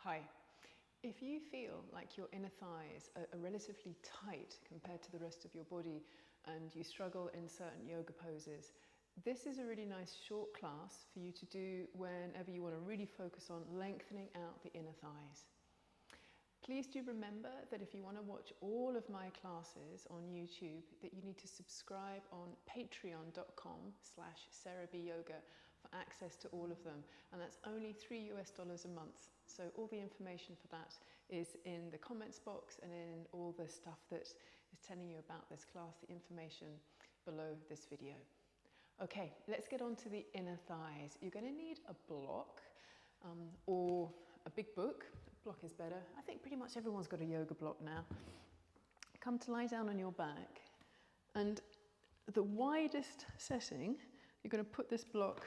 Hi. If you feel like your inner thighs are relatively tight compared to the rest of your body and you struggle in certain yoga poses, this is a really nice short class for you to do whenever you want to really focus on lengthening out the inner thighs. Please do remember that if you want to watch all of my classes on YouTube, that you need to subscribe on patreon.com/SarahBYoga for access to all of them. And that's only $3 a month. So all the information for that is in the comments box and in all the stuff that is telling you about this class, the information below this video. Okay, let's get on to the inner thighs. You're going to need a block or a big book. A block is better. I think pretty much everyone's got a yoga block now. Come to lie down on your back, and the widest setting, you're going to put this block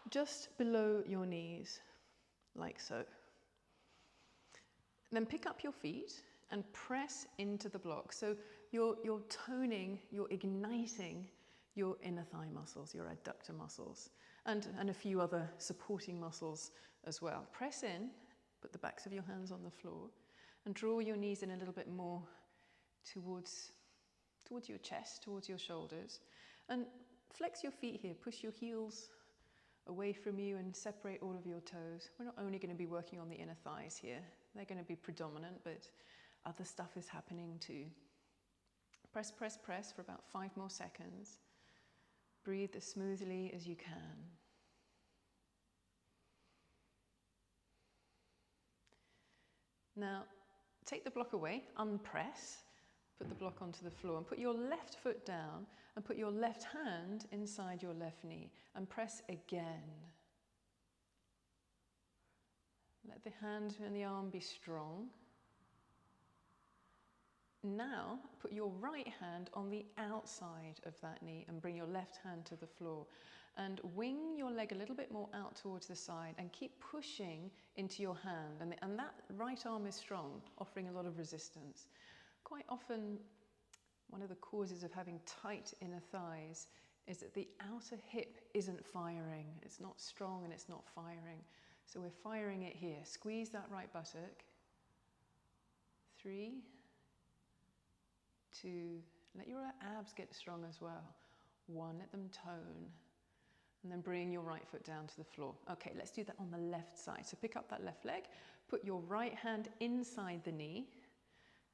just below your knees, like so. Then pick up your feet and press into the block. So you're toning, you're igniting your inner thigh muscles, your adductor muscles, and a few other supporting muscles as well. Press in, put the backs of your hands on the floor, and draw your knees in a little bit more towards your chest, towards your shoulders. And flex your feet here, push your heels away from you and separate all of your toes. We're not only going to be working on the inner thighs here, they're going to be predominant, but other stuff is happening too. Press, press, press for about 5 more seconds. Breathe as smoothly as you can. Now, take the block away, unpress, put the block onto the floor and put your left foot down and put your left hand inside your left knee and press again. Let the hand and the arm be strong. Now, put your right hand on the outside of that knee and bring your left hand to the floor. And wing your leg a little bit more out towards the side and keep pushing into your hand. And that right arm is strong, offering a lot of resistance. Quite often, one of the causes of having tight inner thighs is that the outer hip isn't firing. It's not strong and it's not firing. So we're firing it here. Squeeze that right buttock. 3, 2, let your abs get strong as well. 1, let them tone. And then bring your right foot down to the floor. Okay, let's do that on the left side. So pick up that left leg, put your right hand inside the knee,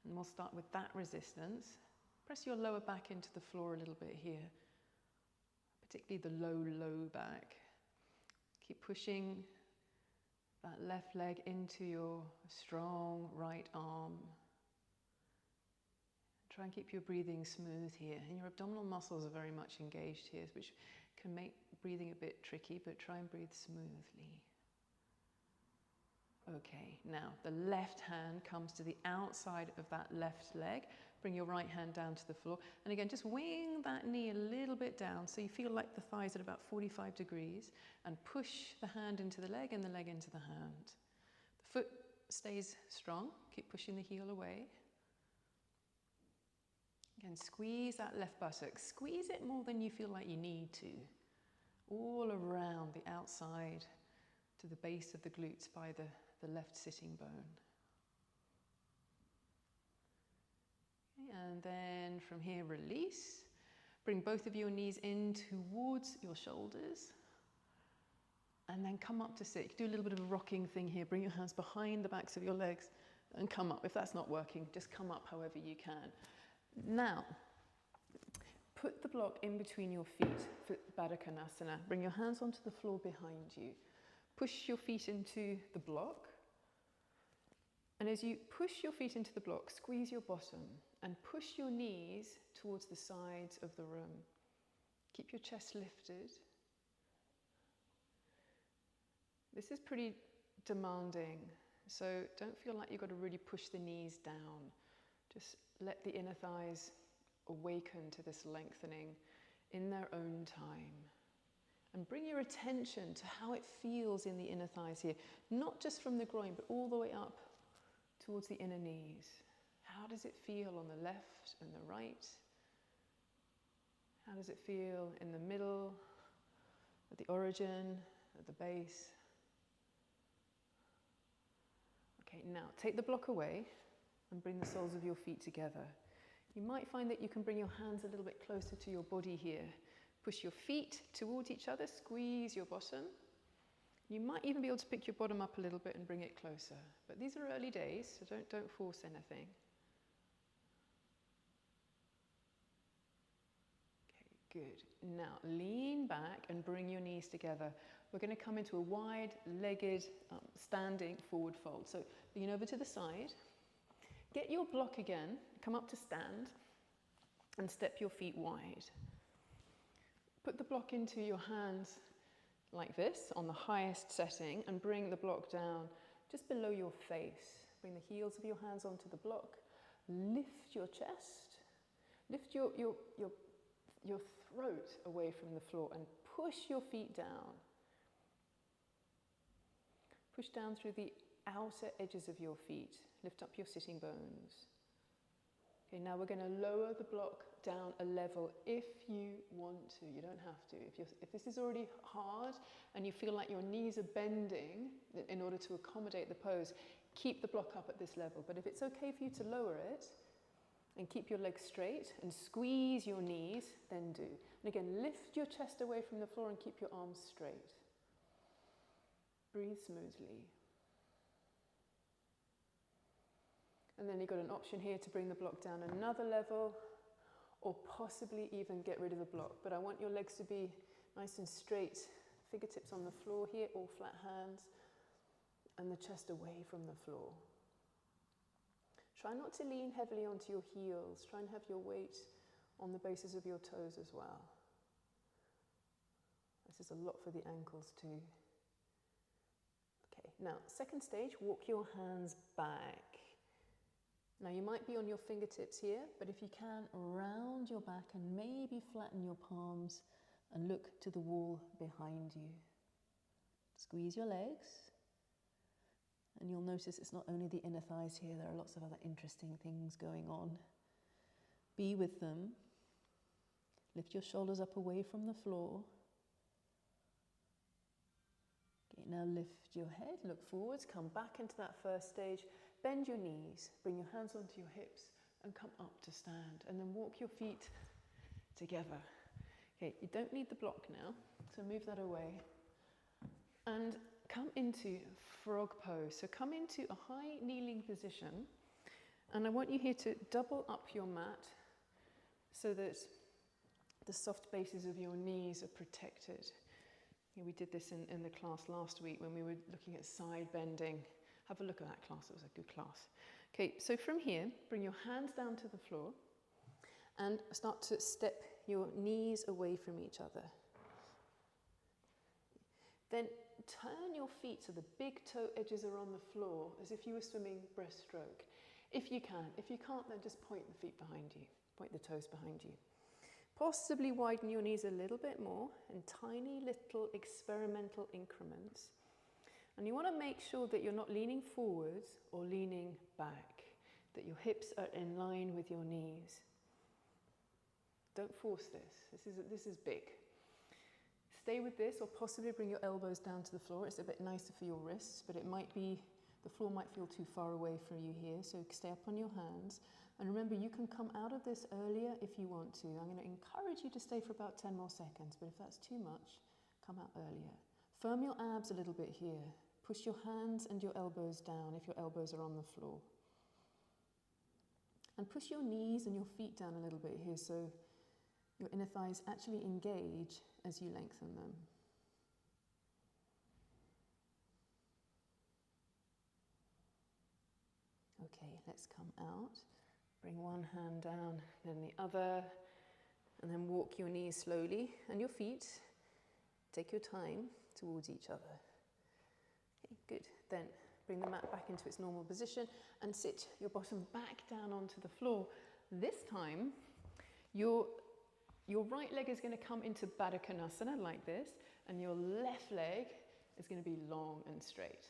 and we'll start with that resistance. Press your lower back into the floor a little bit here, particularly the low back. Keep pushing that left leg into your strong right arm. Try and keep your breathing smooth here. And your abdominal muscles are very much engaged here, which can make breathing a bit tricky, but try and breathe smoothly. Okay, now the left hand comes to the outside of that left leg. Bring your right hand down to the floor. And again, just wing that knee a little bit down so you feel like the thighs at about 45 degrees. And push the hand into the leg and the leg into the hand. The foot stays strong. Keep pushing the heel away. Again, squeeze that left buttock. Squeeze it more than you feel like you need to. All around the outside to the base of the glutes by the left sitting bone. Okay, and then from here, release. Bring both of your knees in towards your shoulders. And then come up to sit. Do a little bit of a rocking thing here. Bring your hands behind the backs of your legs and come up. If that's not working, just come up however you can. Now, put the block in between your feet for Baddha Konasana. Bring your hands onto the floor behind you. Push your feet into the block. And as you push your feet into the block, squeeze your bottom and push your knees towards the sides of the room. Keep your chest lifted. This is pretty demanding, so don't feel like you've got to really push the knees down. Just let the inner thighs awaken to this lengthening in their own time. And bring your attention to how it feels in the inner thighs here, not just from the groin, but all the way up towards the inner knees. How does it feel on the left and the right? How does it feel in the middle, at the origin, at the base? Okay, now take the block away and bring the soles of your feet together. You might find that you can bring your hands a little bit closer to your body here. Push your feet towards each other, squeeze your bottom. You might even be able to pick your bottom up a little bit and bring it closer. But these are early days, so don't force anything. Okay, good. Now lean back and bring your knees together. We're going to come into a wide-legged standing forward fold. So lean over to the side. Get your block again, come up to stand, and step your feet wide. Put the block into your hands like this, on the highest setting, and bring the block down just below your face. Bring the heels of your hands onto the block. Lift your chest. Lift your throat away from the floor and push your feet down. Push down through the outer edges of your feet. Lift up your sitting bones. Okay, now we're going to lower the block down a level if you want to. You don't have to. If this is already hard and you feel like your knees are bending in order to accommodate the pose, keep the block up at this level. But if it's okay for you to lower it and keep your legs straight and squeeze your knees, then do. And again, lift your chest away from the floor and keep your arms straight. Breathe smoothly. And then you've got an option here to bring the block down another level, or possibly even get rid of the block. But I want your legs to be nice and straight, fingertips on the floor here, all flat hands, and the chest away from the floor. Try not to lean heavily onto your heels. Try and have your weight on the bases of your toes as well. This is a lot for the ankles too. Okay, now second stage, walk your hands back. Now you might be on your fingertips here, but if you can, round your back and maybe flatten your palms and look to the wall behind you. Squeeze your legs, and you'll notice it's not only the inner thighs here, there are lots of other interesting things going on. Be with them. Lift your shoulders up away from the floor. Okay, now lift your head, look forwards, come back into that first stage. Bend your knees, bring your hands onto your hips and come up to stand, and then walk your feet together. Okay, you don't need the block now, so move that away. And come into frog pose. So come into a high kneeling position, and I want you here to double up your mat so that the soft bases of your knees are protected. We did this in the class last week when we were looking at side bending. Have a look at that class, it was a good class. Okay, so from here, bring your hands down to the floor and start to step your knees away from each other. Then turn your feet so the big toe edges are on the floor as if you were swimming breaststroke. If you can. If you can't, then just point the feet behind you. Point the toes behind you. Possibly widen your knees a little bit more in tiny little experimental increments. And you want to make sure that you're not leaning forwards or leaning back, that your hips are in line with your knees. Don't force this. This is big. Stay with this, or possibly bring your elbows down to the floor. It's a bit nicer for your wrists, but the floor might feel too far away from you here, so stay up on your hands. And remember, you can come out of this earlier if you want to. I'm going to encourage you to stay for about 10 more seconds, but if that's too much, come out earlier. Firm your abs a little bit here. Push your hands and your elbows down if your elbows are on the floor. And push your knees and your feet down a little bit here so your inner thighs actually engage as you lengthen them. Okay, let's come out. Bring one hand down, then the other, and then walk your knees slowly and your feet. Take your time towards each other. Okay, good. Then bring the mat back into its normal position and sit your bottom back down onto the floor. This time, your right leg is going to come into Baddha Konasana like this, and your left leg is going to be long and straight.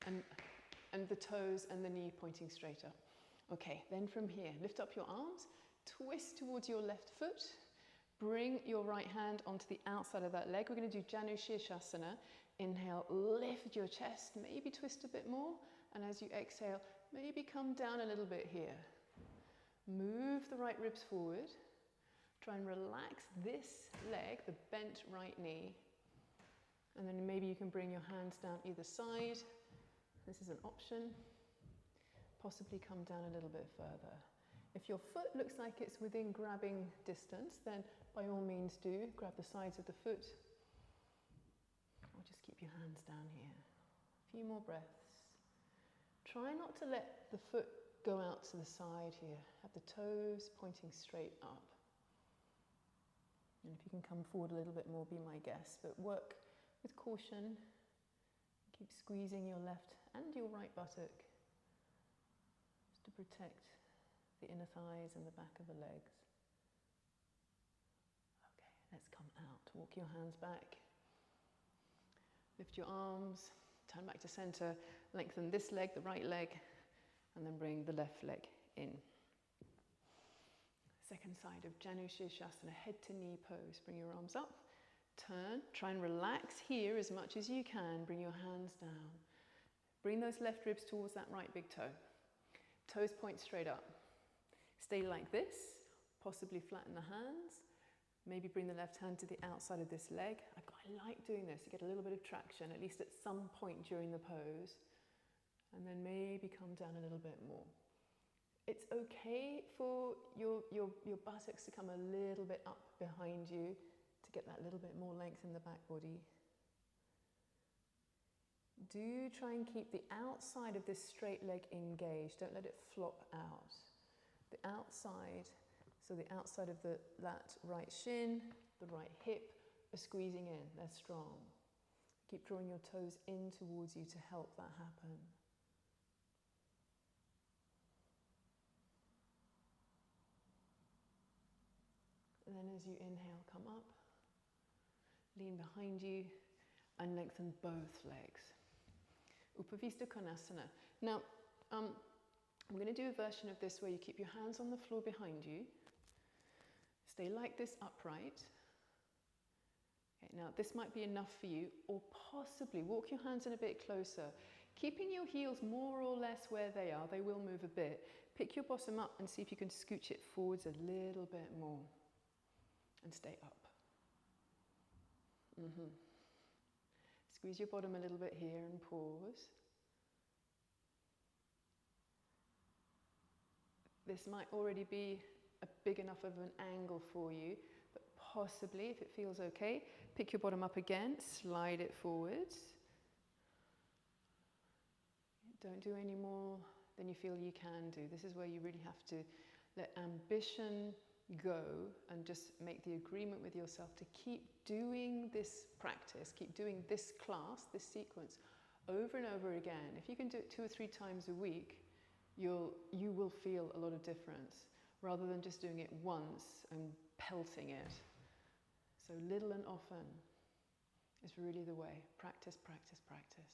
And the toes and the knee pointing straight up. Okay, then from here, lift up your arms, twist towards your left foot, bring your right hand onto the outside of that leg. We're going to do Janu Shirshasana. Inhale, lift your chest, maybe twist a bit more, And as you exhale, maybe come down a little bit here. Move the right ribs forward. Try and relax this leg, the bent right knee. And then maybe you can bring your hands down either side. This is an option. Possibly come down a little bit further. If your foot looks like it's within grabbing distance, then by all means do. Grab the sides of the foot. Or just keep your hands down here. A few more breaths. Try not to let the foot go out to the side here. Have the toes pointing straight up. And if you can come forward a little bit more, be my guest. But work with caution. Keep squeezing your left and your right buttock. Just to protect the inner thighs and the back of the legs. Okay, let's come out. Walk your hands back. Lift your arms. Turn back to center. Lengthen this leg, the right leg. And then bring the left leg in. Second side of Janu Shirshasana, head to knee pose. Bring your arms up. Turn. Try and relax here as much as you can. Bring your hands down. Bring those left ribs towards that right big toe. Toes point straight up. Stay like this, possibly flatten the hands. Maybe bring the left hand to the outside of this leg. I quite like doing this to get a little bit of traction, at least at some point during the pose. And then maybe come down a little bit more. It's okay for your buttocks to come a little bit up behind you to get that little bit more length in the back body. Do try and keep the outside of this straight leg engaged. Don't let it flop out. The outside, so the outside of that right shin, the right hip are squeezing in. They're strong. Keep drawing your toes in towards you to help that happen. And then as you inhale, come up, lean behind you, and lengthen both legs. Upavista Konasana. Now, I'm going to do a version of this where you keep your hands on the floor behind you. Stay like this upright. Okay, now, this might be enough for you, or possibly walk your hands in a bit closer. Keeping your heels more or less where they are, they will move a bit. Pick your bottom up and see if you can scooch it forwards a little bit more. And stay up. Squeeze your bottom a little bit here and pause. This might already be a big enough of an angle for you, but possibly, if it feels okay, pick your bottom up again, slide it forwards. Don't do any more than you feel you can do. This is where you really have to let ambition go and just make the agreement with yourself to keep doing this practice, keep doing this class, this sequence over and over again. If you can do it 2 or 3 times a week, you will feel a lot of difference rather than just doing it once and pelting it. So little and often is really the way. Practice, practice, practice.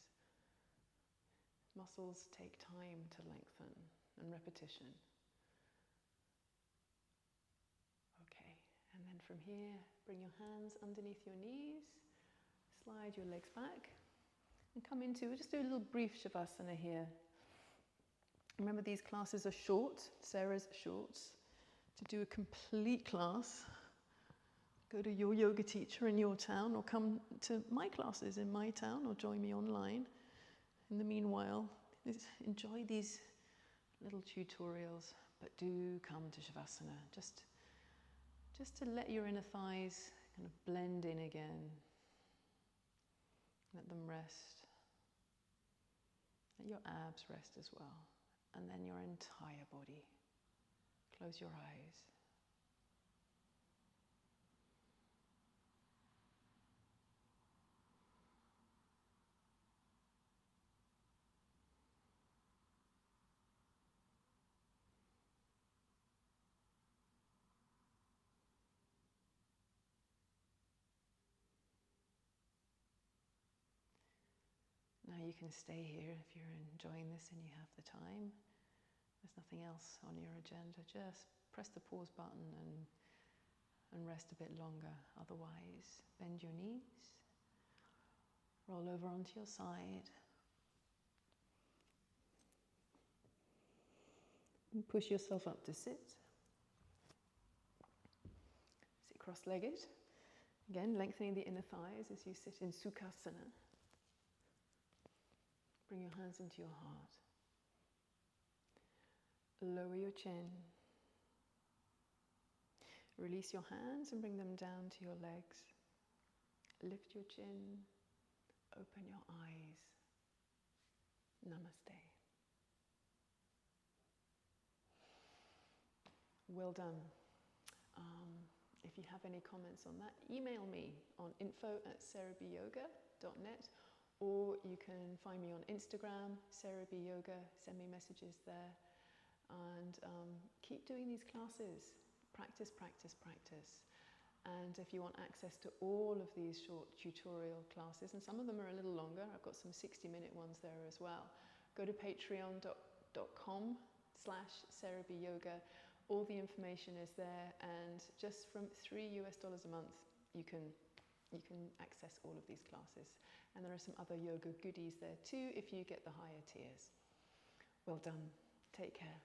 Muscles take time to lengthen and repetition. And then from here, bring your hands underneath your knees, slide your legs back, and come into, we'll just do a little brief Shavasana here. Remember, these classes are short, Sarah's shorts. To do a complete class, go to your yoga teacher in your town, or come to my classes in my town, or join me online. In the meanwhile, enjoy these little tutorials, but do come to Shavasana, just to let your inner thighs kind of blend in again. Let them rest. Let your abs rest as well. And then your entire body. Close your eyes. Now you can stay here if you're enjoying this and you have the time. There's nothing else on your agenda. Just press the pause button and rest a bit longer. Otherwise, bend your knees, roll over onto your side, Push yourself up to sit. Sit cross-legged. Again, lengthening the inner thighs as you sit in Sukhasana. Bring your hands into your heart. Lower your chin. Release your hands and bring them down to your legs. Lift your chin. Open your eyes. Namaste. Well done. If you have any comments on that, email me on info@sarahbyoga.net, or you can find me on Instagram, sarahbyoga, send me messages there, and keep doing these classes. Practice, practice, practice. And if you want access to all of these short tutorial classes, and some of them are a little longer, I've got some 60-minute ones there as well, go to patreon.com/sarahbyoga. All the information is there, and just from $3 a month, you can access all of these classes. And there are some other yoga goodies there too if you get the higher tiers. Well done. Take care.